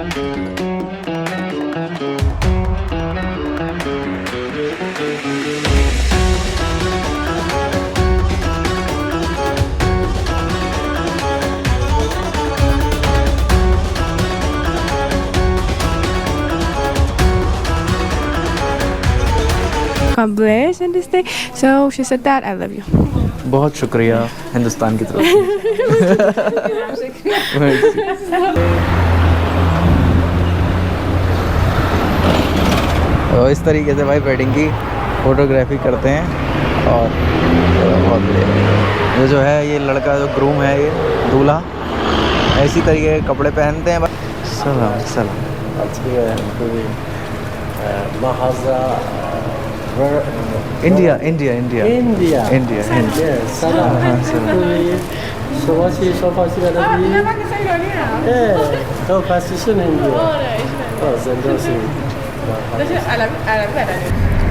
God bless in this day. So she said that I love you. बहुत शुक्रिया हिंदुस्तान की तरफ तो इस तरीके से भाई वेडिंग की फोटोग्राफी करते हैं। और बहुत बढ़िया ये जो है ये लड़का जो ग्रूम है ये दूल्हा ऐसी तरीके के कपड़े पहनते हैं। सलाम सलाम India India India India India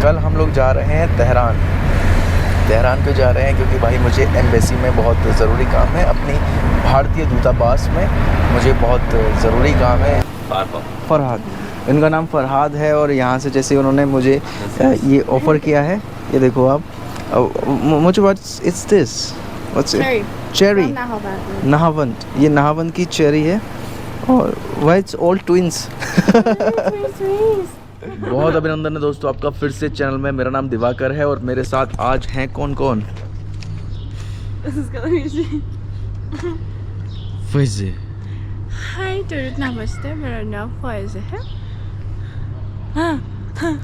कल हम लोग जा रहे हैं तेहरान क्यों जा रहे हैं क्योंकि भाई मुझे एम्बेसी में बहुत ज़रूरी काम है, अपनी भारतीय दूतावास में मुझे बहुत ज़रूरी काम है। फरहाद, इनका नाम फरहाद है और यहाँ से जैसे उन्होंने मुझे ये ऑफ़र किया है, ये देखो आप मुझे व्हाट्स इट्स दिस चेरी नाहवंत, ये नाहवंत की चेरी है और वाई इट्स ऑल ट्विंस। बहुत अभिनंदन है दोस्तों आपका फिर से चैनल में। मेरा नाम दिवाकर है और मेरे साथ आज हैं कौन कौन? फैज़े। Hi दुरूद नमस्ते, मेरा नाम फैज़े है।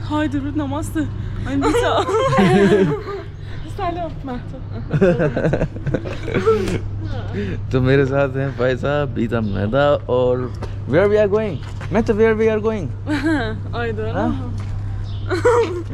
हाय दुरूद नमस्ते, तो मेरे साथ हैं फैज़ा, बीता मैदा और where we are going? मैं तो where we are going? I don't know.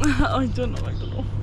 I don't know.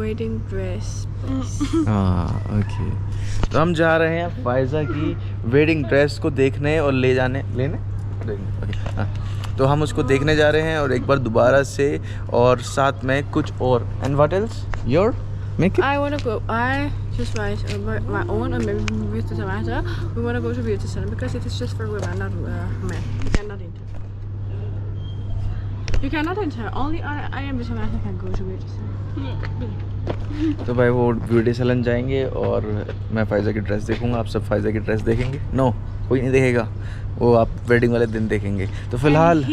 Wedding dress. Okay तो हम जा रहे हैं फ़ायज़ा की वेडिंग ड्रेस को देखने और लेने हाँ तो हम उसको देखने जा रहे हैं और एक बार दोबारा से और साथ में कुछ और। And what else your make I want to go. I just write my own and maybe with the matter. We want to go to beauty center because it is just for women, not men. You cannot enter. You cannot enter. Only I am beauty center can go to beauty center. तो भाई वो beauty salon जाएंगे और मैं फ़ायज़ा की dress देखूंगा, आप सब फ़ायज़ा की ड्रेस देखेंगे। नो कोई नहीं देखेगा, वो आप वेडिंग वाले दिन देखेंगे। तो फिलहाल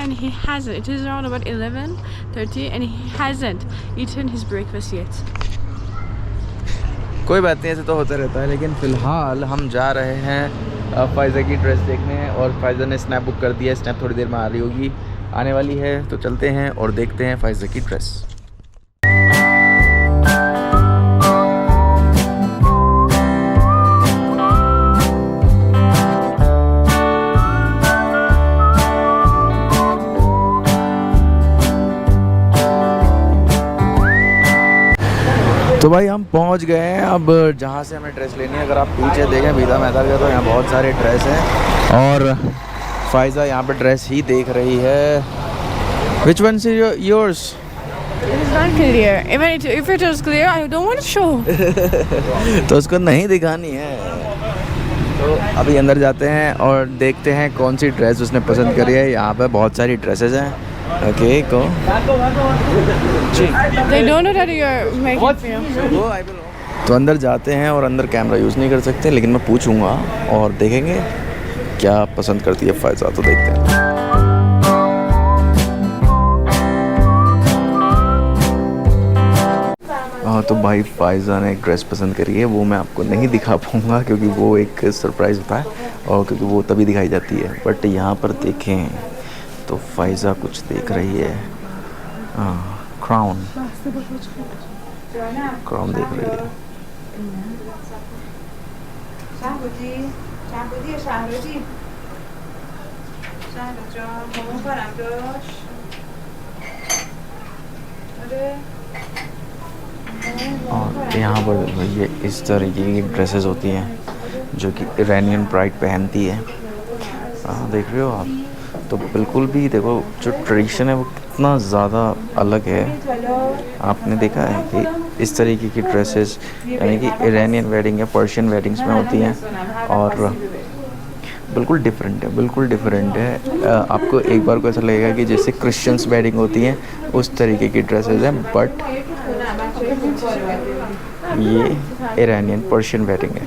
and he hasn't. It is around about 11:30 and he hasn't eaten his breakfast yet. कोई बात नहीं, ऐसे तो होता रहता है। लेकिन फ़िलहाल हम जा रहे हैं फ़ायज़ा की ड्रेस देखने और फ़ायज़ा ने स्नैप बुक कर दिया है। स्नैप थोड़ी देर में आ रही होगी, आने वाली है, तो चलते हैं और देखते हैं फ़ायज़ा की ड्रेस। तो भाई हम पहुंच गए हैं अब जहां से हमें ड्रेस लेनी है। अगर आप पीछे देखें बीता मैदान का तो यहाँ बहुत सारे ड्रेस हैं और फ़ायज़ा यहाँ पे ड्रेस ही देख रही है। Which one is yours? It is not clear. If it is clear, I don't want to show. तो उसको नहीं दिखानी है। तो अभी अंदर जाते हैं और देखते हैं कौन सी ड्रेस उसने पसंद करी है। यहाँ पे बहुत सारी ड्रेसेस हैं। Okay go. They don't know that you are making film. तो अंदर जाते हैं और अंदर कैमरा यूज़ नहीं कर सकते, लेकिन मैं पूछूंगा और देखेंगे क्या पसंद करती है फ़ायज़ा, तो देखते हैं। हाँ तो भाई फ़ायज़ा ने एक ड्रेस पसंद करी है, वो मैं आपको नहीं दिखा पाऊँगा क्योंकि वो एक सरप्राइज़ होता है और क्योंकि वो तभी दिखाई जाती है। बट यहाँ पर देखें तो फ़ायज़ा कुछ देख रही है। क्राउन देख रही है। और यहाँ पर ये इस तरीके की ड्रेसेस होती हैं जो कि इरानियन ब्राइड पहनती है। देख रहे हो आप, तो बिल्कुल भी देखो जो ट्रेडिशन है वो कितना ज़्यादा अलग है। आपने देखा है कि इस तरीके की ड्रेसेस यानी कि इरानियन वेडिंग या पर्शियन वेडिंग्स में होती हैं और बिल्कुल डिफरेंट है, बिल्कुल डिफरेंट है। आपको एक बार को ऐसा लगेगा कि जैसे क्रिश्चियंस वेडिंग होती हैं उस तरीके की ड्रेसेस हैं, बट ये इरानियन पर्शियन वेडिंग है।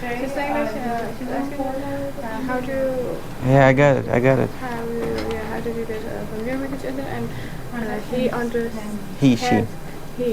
She's saying that she's asking how to Yeah, I got it. how to do this familiar with each other and he understands. He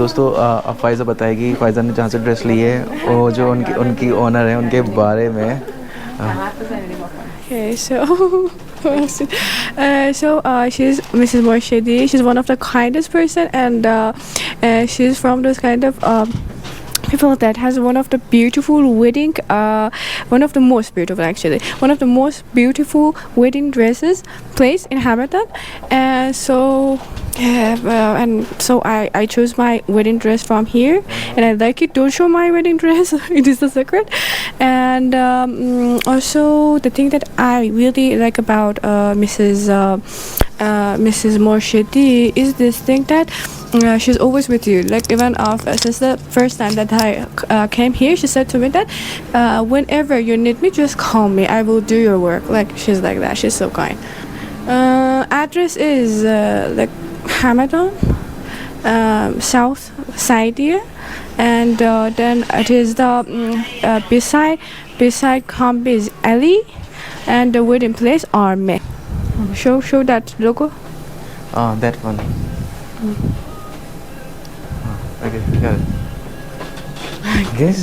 दोस्तों अब फ़ायज़ा बताएगी फ़ायज़ा ने जहाँ से ड्रेस ली है वो जो उनकी ओनर है उनके बारे में। Okay, she's Mrs. Morshidi. She's one of the kindest person, and she's from those kind of people that has one of the beautiful wedding, one of the most beautiful actually, one of the most beautiful wedding dresses placed in Hamadan, and so. And so I chose my wedding dress from here, and I like it. Don't show my wedding dress; it is the secret. And also the thing that I really like about Mrs. Morshidi is this thing that she's always with you. Like even since the first time that I came here, she said to me that whenever you need me, just call me. I will do your work. Like she's like that. She's so kind. Address is like Hamadan, South Saidia, and then it is the beside Kambiz Alley, and the wedding place are me. Show that logo. That one. Okay, got it. Guess.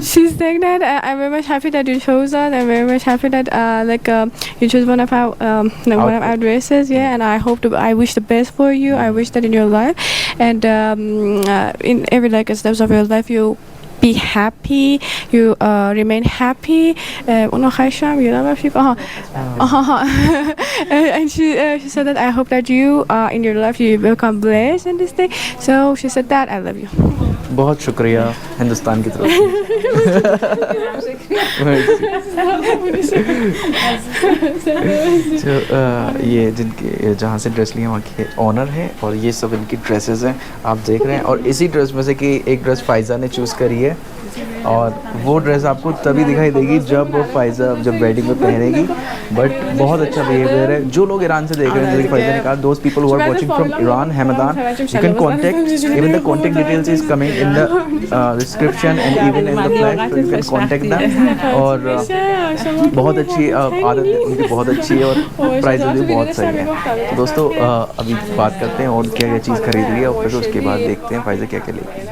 She's saying that I'm very much happy that you chose us. I'm very much happy that you chose one of our dresses. Yeah, and I wish the best for you. I wish that in your life and in every steps of your life you be happy, you remain happy. And she said that I hope that you in your life you become blessed in this thing. So she said that I love you. बहुत शुक्रिया. हिंदुस्तान की तरफ जो ये जिनके जहाँ से dress लिए वहाँ के ऑनर हैं और ये सब इनकी ड्रेसेस हैं आप देख रहे हैं। और इसी ड्रेस में से कि एक ड्रेस फ़ाइज़ा ने चूज़ करी है और वो ड्रेस आपको तभी दिखाई देगी जब वो फ़ाइज़ा जब वेडिंग में पहनेगी। बट बहुत अच्छा बिहेवियर है। जो लोग ईरान से देख रहे हैं जैसे फ़ाइज़ा ने कहा, those people who are watching from Iran, Hamadan, you can contact, even the contact details is coming in the description and even in the flash, you can contact them. और बहुत अच्छी आदत उनकी बहुत अच्छी है और प्राइस भी बहुत सही है। तो दोस्तों अभी बात करते हैं और क्या क्या चीज़ खरीद रही है और फिर उसके बाद देखते हैं फ़ाइज़ा क्या क्या लेगी।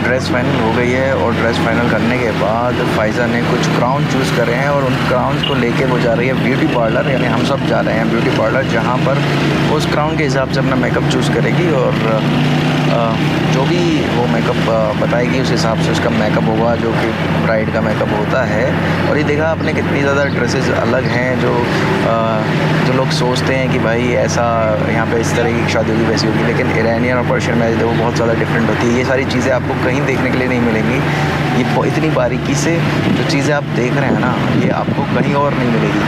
ड्रेस फाइनल हो गई है और ड्रेस फाइनल करने के बाद फ़ाइज़ा ने कुछ क्राउन चूज़ करे हैं और उन क्राउन्स को लेके वो जा रही है ब्यूटी पार्लर, यानी हम सब जा रहे हैं ब्यूटी पार्लर, जहाँ पर उस क्राउन के हिसाब से अपना मेकअप चूज़ करेगी और जो भी वो मेकअप बताएगी उस हिसाब से उसका मेकअप होगा, जो कि ब्राइड का मेकअप होता है। और ये देखा आपने कितनी ज़्यादा ड्रेसेस अलग हैं, जो लोग सोचते हैं कि भाई ऐसा यहाँ पे इस तरह की शादी होगी वैसी होगी, लेकिन ईरानियन और पर्शियन मैरिज देखो बहुत ज़्यादा डिफरेंट होती है। ये सारी चीज़ें आपको कहीं देखने के लिए नहीं मिलेंगी। ये इतनी बारीकी से जो चीज़ें आप देख रहे हैं ना, ये आपको कहीं और नहीं मिलेगी,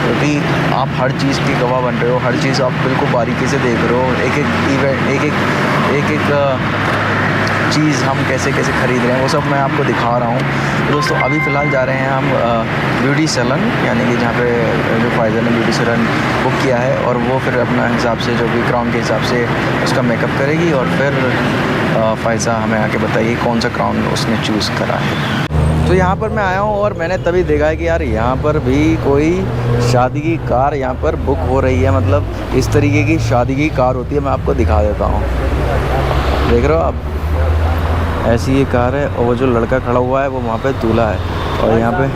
क्योंकि आप हर चीज़ की गवाह बन रहे हो, हर चीज़ आप बिल्कुल बारीकी से देख रहे हो। एक एक चीज़ हम कैसे कैसे ख़रीद रहे हैं वो सब मैं आपको दिखा रहा हूँ। तो दोस्तों अभी फ़िलहाल जा रहे हैं हम ब्यूटी सैलून, यानी कि जहाँ पे जो फ़ाइज़ा ने ब्यूटी सैलून बुक किया है, और वो फिर अपना हिसाब से जो भी क्राउन के हिसाब से उसका मेकअप करेगी और फिर फ़ाइज़ा हमें आके बताइए कौन सा क्राउन उसने चूज़ करा है। तो यहाँ पर मैं आया हूँ और मैंने तभी देखा है कि यार यहाँ पर भी कोई शादी की कार यहाँ पर बुक हो रही है, मतलब इस तरीके की शादी की कार होती है। मैं आपको दिखा देता हूँ, देख रहे हो आप, ऐसी ये कार है और वो जो लड़का खड़ा हुआ है वो वहाँ पे दूल्हा है और यहाँ पे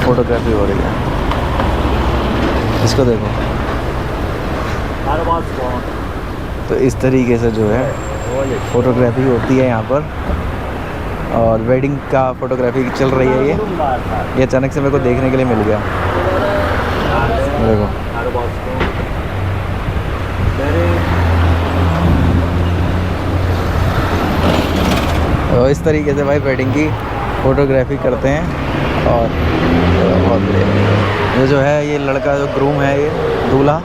फोटोग्राफी हो रही है। इसको देखो, तो इस तरीके से जो है फ़ोटोग्राफी होती है यहाँ पर, और वेडिंग का फ़ोटोग्राफी चल रही है। ये अचानक से मेरे को देखने के लिए मिल गया। देखो तो इस तरीके से भाई वेडिंग की फ़ोटोग्राफी करते हैं। और ये जो है ये लड़का जो ग्रूम है, ये दूल्हा,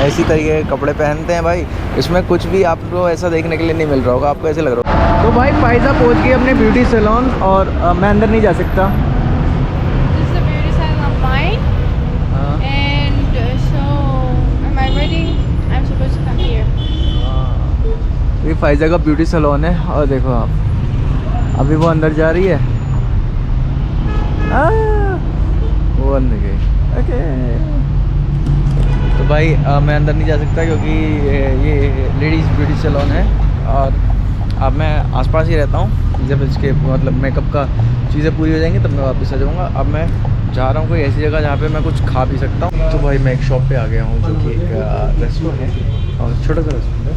ऐसी तरीके के कपड़े पहनते हैं भाई। इसमें कुछ भी आपको ऐसा देखने के लिए नहीं मिल रहा होगा, आपको ऐसे लग रहा होगा। तो भाई फ़ाइज़ा पहुंच गई अपने ब्यूटी सैलून और मैं अंदर नहीं जा सकता। ये फ़ाइज़ा का ब्यूटी सैलून है और देखो आप, अभी वो अंदर जा रही है, वो अंदर गई। ओके तो भाई मैं अंदर नहीं जा सकता क्योंकि ये लेडीज़ ब्यूटी सैलून है और अब मैं आसपास ही रहता हूँ, जब इसके मतलब मेकअप का चीज़ें पूरी हो जाएंगी तब मैं वापस आ जाऊँगा। अब मैं जा रहा हूँ कोई ऐसी जगह जहाँ पे मैं कुछ खा पी सकता हूँ। तो भाई मैं एक शॉप पे आ गया हूँ जो कि एक रेस्टोरेंट है और छोटा सा रेस्टोरेंट है।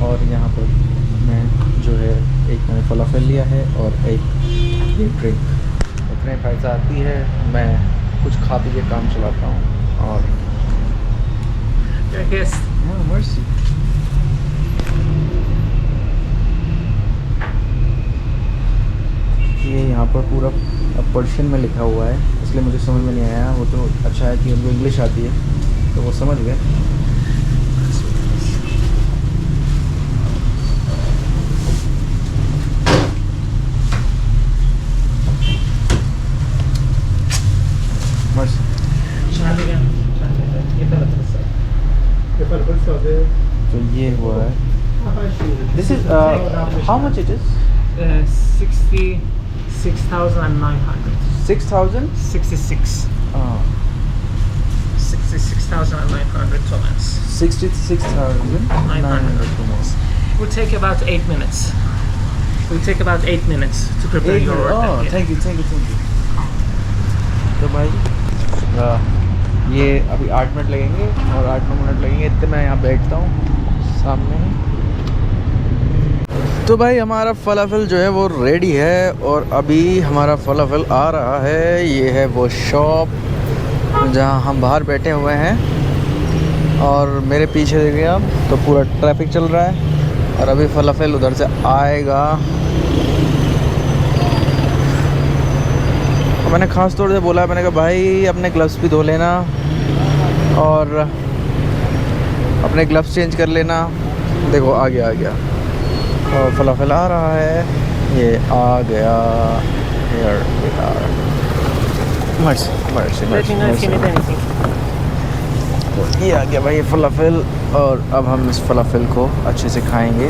और यहाँ पर मैं जो है एक मैंने फलाफल लिया है और एक ड्रिंक। इतने पैसा आती है, मैं कुछ खा पी के काम चलाता हूँ। और मर्सी ये यहाँ पर पूरा पर्शियन में लिखा हुआ है, इसलिए मुझे समझ में नहीं आया। वो तो अच्छा है कि उनको इंग्लिश आती है तो वो समझ गए। तो ये हुआ है। This is how much it is? 66,900. 6,000? 66. 66,900 tomans. 66,900 tomans. It will take about 8 minutes. It will take about 8 minutes to prepare your order. Oh, Yeah. thank you. तो भाई ये अभी 8 मिनट लगेंगे और 8-9 मिनट लगेंगे, इतने मैं यहाँ बैठता हूँ सामने ही। तो भाई हमारा फलाफल जो है वो रेडी है और अभी हमारा फलाफल आ रहा है। ये है वो शॉप जहाँ हम बाहर बैठे हुए हैं और मेरे पीछे देखिए आप, तो पूरा ट्रैफिक चल रहा है और अभी फलाफल उधर से आएगा। मैंने ख़ास तौर से बोला, मैंने कहा भाई अपने ग्लव्स भी धो लेना और अपने ग्लव्स चेंज कर लेना। देखो आ गया और फलाफल आ रहा है, ये आ गया। मर्सी ये आ गया भाई फलाफल और अब हम इस फलाफल को अच्छे से खाएंगे।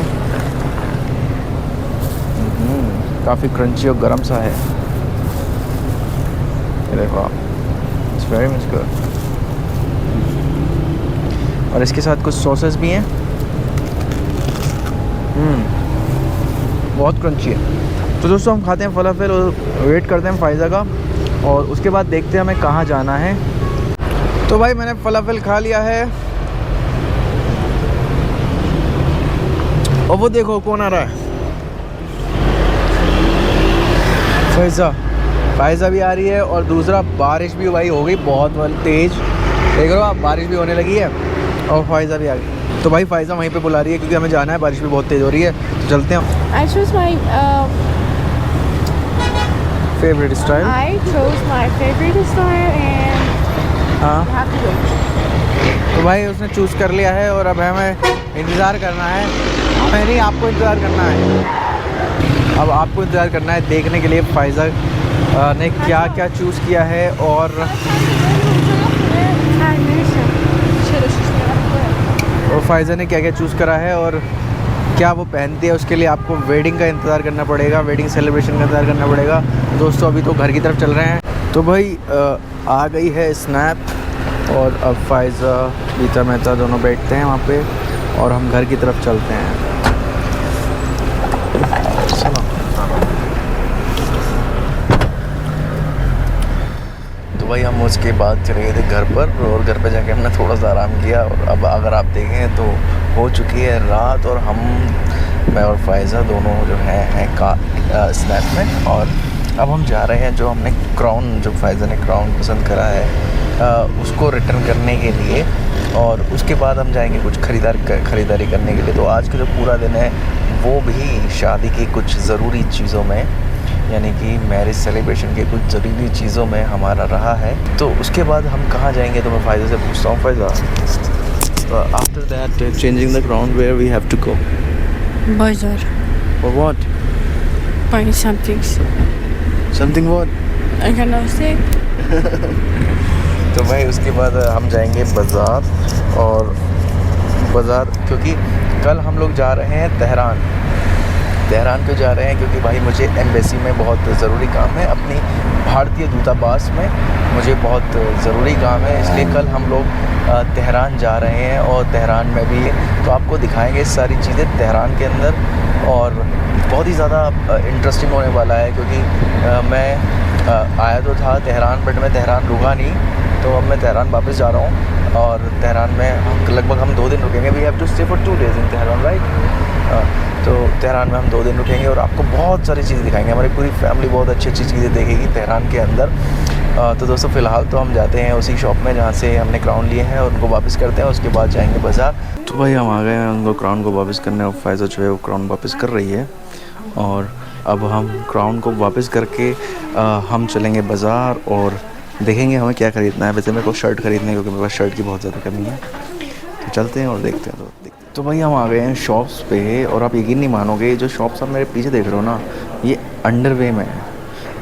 काफ़ी क्रंची और गर्म सा है, ये देखो आप, इट्स वेरी मच गुड। और इसके साथ कुछ सॉसेस भी हैं। बहुत क्रंची है। तो दोस्तों हम खाते हैं फलाफल और वेट करते हैं फ़ायज़ा का और उसके बाद देखते हैं हमें कहाँ जाना है। तो भाई मैंने फलाफल खा लिया है और वो देखो कौन आ रहा है, फ़ायज़ा भी आ रही है और दूसरा बारिश भी भाई हो गई बहुत तेज़। देख रहे हो आप, बारिश भी होने लगी है और फ़ायज़ा भी आ गई। तो भाई फ़ायज़ा वहीं पे बुला रही है क्योंकि हमें जाना है, बारिश भी बहुत तेज़ हो रही है। तो चलते हैं। I chose my favourite style. I chose my favorite style and हाँ you have to wait. तो भाई उसने चूज़ कर लिया है और अब हमें इंतज़ार करना है। हमें नहीं, आपको इंतज़ार करना है। अब आपको इंतज़ार करना है देखने के लिए फ़ायज़ा ने क्या क्या चूज़ किया है और फ़ायज़ा ने क्या क्या चूज़ करा है और क्या वो पहनती है। उसके लिए आपको वेडिंग का इंतज़ार करना पड़ेगा, वेडिंग सेलिब्रेशन का इंतज़ार करना पड़ेगा। दोस्तों अभी तो घर की तरफ चल रहे हैं। तो भाई आ गई है स्नैप और अब फ़ायज़ा गीता मेहता दोनों बैठते हैं वहाँ पे और हम घर की तरफ चलते हैं। तो भाई हम उसके बाद चले गए थे घर पर और घर पे जाके हमने थोड़ा सा आराम किया और अब अगर आप देखें तो हो चुकी है रात और मैं और फ़ायज़ा दोनों जो हैं स्नैप में। और अब हम जा रहे हैं जो हमने क्राउन, जो फ़ायज़ा ने क्राउन पसंद करा है उसको रिटर्न करने के लिए और उसके बाद हम जाएंगे कुछ ख़रीदारी करने के लिए। तो आज का जो पूरा दिन है वो भी शादी की कुछ ज़रूरी चीज़ों में, यानी कि मैरिज सेलिब्रेशन के कुछ ज़रूरी चीज़ों में हमारा रहा है। तो उसके बाद हम कहाँ जाएंगे तो मैं फ़ायज़ा से पूछता हूँ। Faiza, after that changing the ground where we have to go? Bazaar. For what? Buy something. Something what? I cannot say. तो भाई उसके बाद हम जाएंगे बाज़ार क्योंकि कल हम लोग जा रहे हैं तेहरान क्यों जा रहे हैं? क्योंकि भाई मुझे एम्बेसी में बहुत ज़रूरी काम है, अपनी भारतीय दूतावास में मुझे बहुत ज़रूरी काम है, इसलिए कल हम लोग तेहरान जा रहे हैं और तेहरान में भी तो आपको दिखाएंगे सारी चीज़ें तेहरान के अंदर। और बहुत ही ज़्यादा इंटरेस्टिंग होने वाला है, क्योंकि मैं आया तो था तेहरान, बट मैं तेहरान रुका नहीं, तो अब मैं तेहरान वापस जा रहा हूँ। और तेहरान में लगभग हम 2 दिन रुकेंगे। We have to stay for 2 days in Tehran, right. तो तेहरान में हम 2 दिन रुकेंगे और आपको बहुत सारी चीज़ें दिखाएंगे। हमारी पूरी फैमिली बहुत अच्छी अच्छी चीज़ें देखेगी तेहरान के अंदर। तो दोस्तों फ़िलहाल तो हम जाते हैं उसी शॉप में जहाँ से हमने क्राउन लिए हैं और उनको वापस करते हैं, उसके बाद जाएंगे बाज़ार। तो भाई हम आ गए हैं उनको क्राउन को वापस करने, और फ़ायज़ा जो है वो क्राउन वापस कर रही है। और अब हम क्राउन को वापस करके हम चलेंगे बाज़ार और देखेंगे हमें क्या ख़रीदना है। वैसे मेरे को शर्ट ख़रीदना है, क्योंकि मेरे पास शर्ट की बहुत ज़्यादा कमी है। तो चलते हैं और देखते हैं। तो भाई हम आ गए हैं शॉप्स पे, और आप यकीन नहीं मानोगे, ये जो शॉप्स आप मेरे पीछे देख रहे हो ना, ये अंडरवे में है।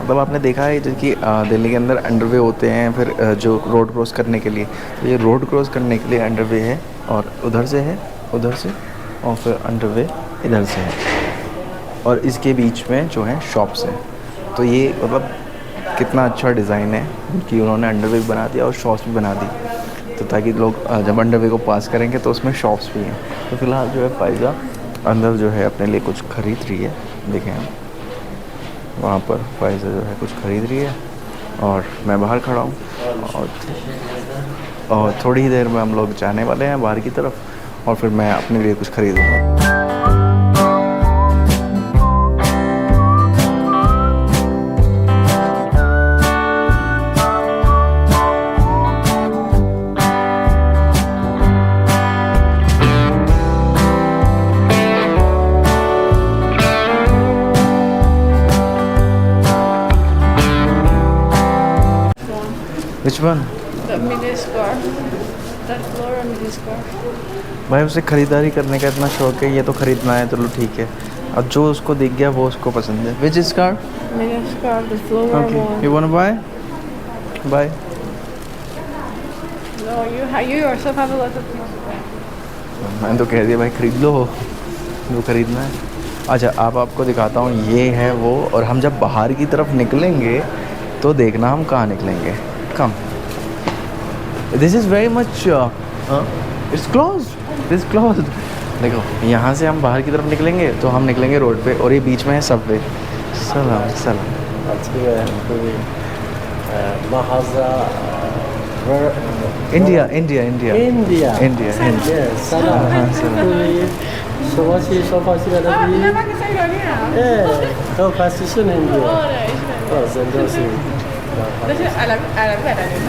मतलब आपने देखा है जो कि दिल्ली के अंदर अंडरवे होते हैं, फिर जो रोड क्रॉस करने के लिए, तो ये रोड क्रॉस करने के लिए अंडरवे है, और उधर से है, उधर से, और फिर अंडरवे इधर से है, और इसके बीच में जो है शॉप्स हैं। तो ये मतलब कितना अच्छा डिज़ाइन है कि उन्होंने अंडरवे भी बना दिया और शॉप्स भी बना दी, तो ताकि लोग जब अंडरवे को पास करेंगे तो उसमें शॉप्स भी हैं। तो फ़िलहाल जो है फ़ायज़ा अंदर जो है अपने लिए कुछ ख़रीद रही है, देखें हम वहाँ पर फ़ायज़ा जो है कुछ ख़रीद रही है, और मैं बाहर खड़ा हूँ। और थोड़ी ही देर में हम लोग जाने वाले हैं बाहर की तरफ, और फिर मैं अपने लिए कुछ ख़रीदूँगा। Which one? The mini scarf. That Flora mini scarf. भाई उसे ख़रीदारी करने का इतना शौक है, ये तो ख़रीदना है, चलो ठीक है। अब जो उसको दिख गया वो उसको पसंद है। Which scarf? Mini scarf, the Flora Okay. one. You wanna buy? Buy. No, you yourself have a lot of things. मैंने तो कह दिया भाई ख़रीद लो जो ख़रीदना है। अच्छा अब आपको दिखाता हूँ, ये है वो। और हम जब बाहर की तरफ निकलेंगे तो देखना हम कहाँ निकलेंगे। Come. This is very much. It's closed. It's closed. देखो यहाँ से हम बाहर की तरफ निकलेंगे तो हम निकलेंगे रोड पे, और ये बीच में है सबवे। सलाम सलाम। India India India India India. सलाम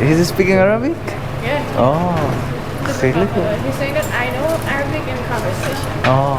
He's speaking Arabic? Yeah. Oh, really cool. He's saying that I know Arabic in conversation. Oh,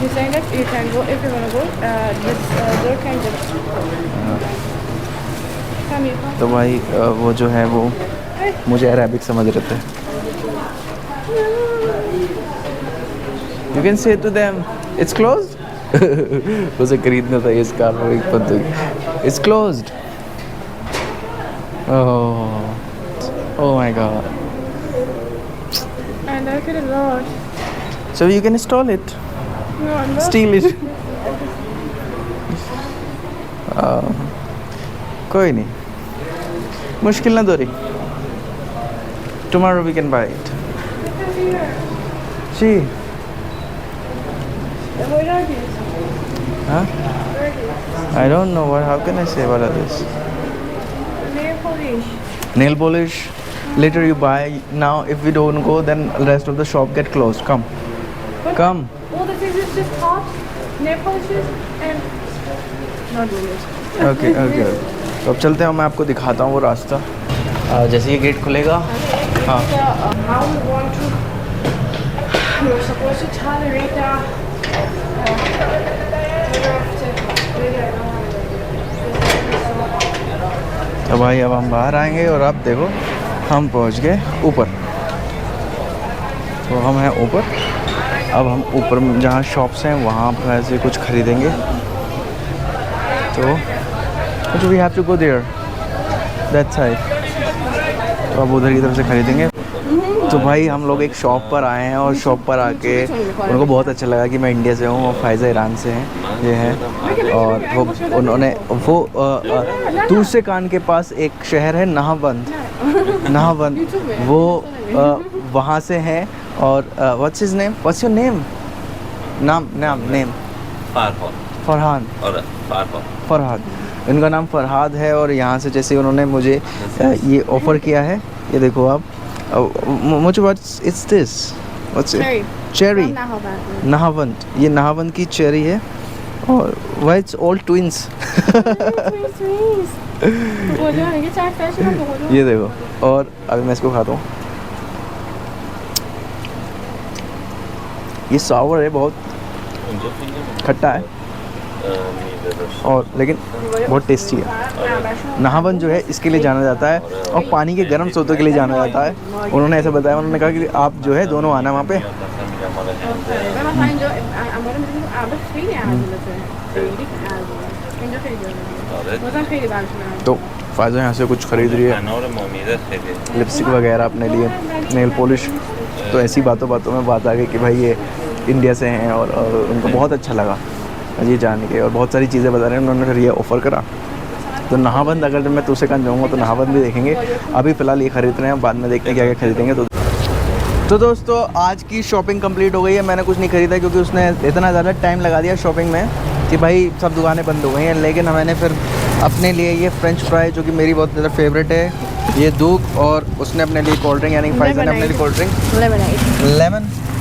He's saying that you can go if you want to go. This door can just come here. तो भाई वो जो है वो मुझे Arabic समझ रहे थे। You can say to them, it's closed. उसे खरीदना था इस कार में एक पत्तू। It's closed. Oh my God. I like it a lot. So you can install it, No, I'm not. steal it. कोई नहीं, मुश्किल ना दो रही। Tomorrow we can buy it. See? What are these? Huh? What are these? I don't know what. How can I say what are this? Nail polish. Nail polish. Later you buy. Now if we don't go, then the rest of the shop get closed. Come. What? Come. All the things is just tops, nail polishes, and not rulers. Okay. तो अब चलते हैं, मैं आपको दिखाता हूँ वो रास्ता। जैसे ये गेट खुलेगा, हाँ, How you want to? You're supposed to tell the Rita. तो भाई अब हम बाहर आएंगे और आप देखो हम पहुँच गए ऊपर। तो हम हैं ऊपर। अब हम ऊपर जहाँ शॉप्स हैं वहाँ पर ऐसे कुछ ख़रीदेंगे। तो So we have to go there, that side. तो अब उधर की तरफ से खरीदेंगे। तो भाई हम लोग एक शॉप पर आए हैं और शॉप पर आके उनको बहुत अच्छा लगा कि मैं इंडिया से हूँ और फ़ायज़ा ईरान से हैं ये हैं। और वो उन्होंने वो दूरसेकान के पास एक शहर है नहावंद वो वहाँ से हैं। और what's his name, what's your name? Name Farhad. इनका नाम फरहाद है और यहाँ से जैसे उन्होंने मुझे ये ऑफ़र किया है, ये देखो आप मुझे what's it's this, what's cherry Nahavand, ये नहावंद की चेरी है और वाई इट्स ऑल ट्विंस। ये देखो, और अभी मैं इसको खाता हूँ। ये सावर है, बहुत खट्टा है और लेकिन बहुत टेस्टी है। नहावन जो है इसके लिए जाना जाता है और पानी के गर्म स्रोतों के लिए जाना जाता है। उन्होंने ऐसा बताया, उन्होंने कहा कि आप जो है दोनों आना वहाँ पे। तो फ़ायदा यहाँ से कुछ ख़रीद रही है, लिपस्टिक वगैरह अपने लिए, नेल पॉलिश। तो ऐसी बातों में बात आ गई कि भाई ये इंडिया से हैं और उनको बहुत अच्छा लगा ये जान के और बहुत सारी चीज़ें बता रहे हैं। उन्होंने फिर ये ऑफ़र करा। तो नहावंद अगर जब मैं दूरसेकान जाऊँगा तो नहावंद भी देखेंगे। अभी फ़िलहाल ये खरीद रहे हैं, बाद में देखते हैं क्या क्या खरीदेंगे। तो दोस्तों आज की शॉपिंग कंप्लीट हो गई है। मैंने कुछ नहीं ख़रीदा क्योंकि उसने इतना ज़्यादा टाइम लगा दिया शॉपिंग में कि भाई सब दुकानें बंद हो गई हैं। लेकिन मैंने फिर अपने लिए ये फ्रेंच फ्राई जो कि मेरी बहुत ज़्यादा फेवरेट है, ये दूध, और उसने अपने लिए कोल्ड ड्रिंक यानी फ़ायज़ा ने अपने लिए cold drink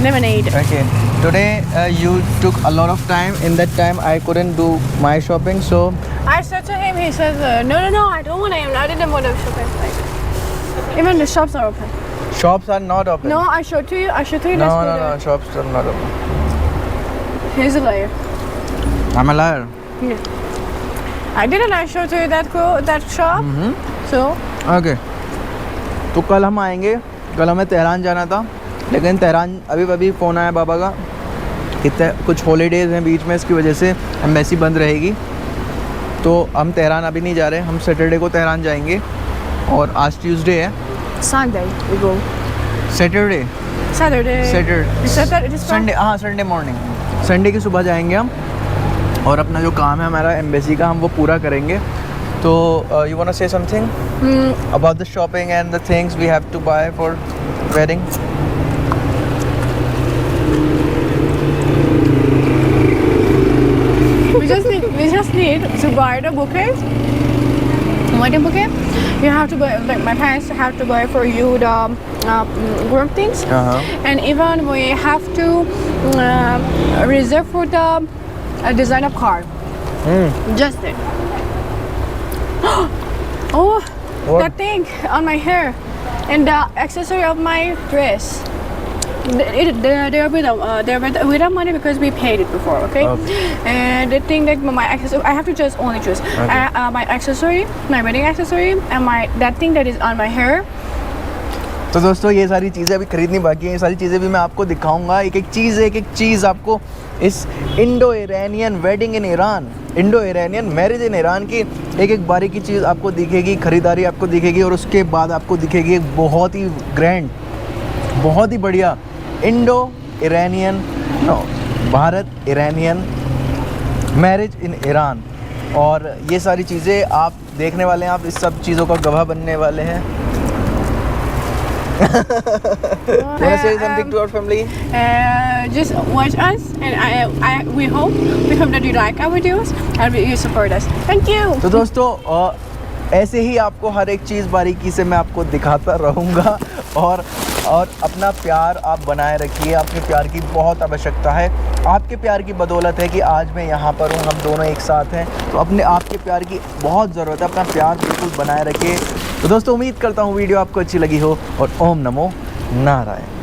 Lemonade. Okay. Today you took a lot of time. In that time I couldn't do my shopping, so I said to him, he says, no, I don't want to. I didn't want to shopping. Like, even the shops are open. shops are not open. No, I showed to you. No, shops are not open. He's a liar. I'm a liar. Yeah. I didn't. I showed to you that shop. So. Okay. तो कल हम आएंगे। कल हमें Tehran जाना था, लेकिन Tehran अभी फ़ोन आया पापा का कि कुछ हॉलीडेज़ हैं बीच में, इसकी वजह से एम्बेसी बंद रहेगी। तो हम तेहरान अभी नहीं जा रहे, हम सैटरडे को तेहरान जाएंगे। और आज ट्यूसडे है। Sunday we go. Saturday. Sunday, हाँ संडे मॉर्निंग, संडे की सुबह जाएंगे हम और अपना जो काम है हमारा एम्बेसी का हम वो पूरा करेंगे। तो you wanna say something about the shopping and the things we have to buy for wedding? We just need to buy the bouquet, wedding bouquet. You have to buy, like my parents have to buy for you the groom things, and even we have to reserve for the design of car. Just it. Oh, what? that thing on my hair and the accessory of my dress. They're without money because we paid it before, okay? And the thing that my accessory, I have to just only choose my accessory, my wedding accessory, and that thing that is on my hair. तो दोस्तों ये सारी चीज़ें अभी खरीदनी बाकी हैं। ये सारी चीज़ें भी मैं आपको दिखाऊंगा, एक एक चीज़ आपको इस Indo Iranian wedding in Iran, Indo Iranian marriage in Iran की एक एक बारीकी चीज़ आपको दिखेगी, ख़रीदारी आपको दिखेगी। और उसके बाद आपको दिखेगी एक बहुत ही ग्रैंड, बहुत ही बढ़िया Indo Iranian Bharat Iranian marriage in Iran. और ये सारी चीज़ें आप देखने वाले हैं, आप इस सब चीज़ों का गवाह बनने वाले हैं। Wanna say something to our family? Just watch us, and we hope that you like our videos and you support us. Thank you. तो दोस्तों ऐसे ही आपको हर एक चीज़ बारीकी से मैं आपको दिखाता रहूँगा। और अपना प्यार आप बनाए रखिए, आपके प्यार की बहुत आवश्यकता है। आपके प्यार की बदौलत है कि आज मैं यहाँ पर हूँ, हम दोनों एक साथ हैं। तो अपने आपके प्यार की बहुत ज़रूरत है, अपना प्यार बिल्कुल बनाए रखिए। तो दोस्तों उम्मीद करता हूँ वीडियो आपको अच्छी लगी हो और ओम नमो नारायण।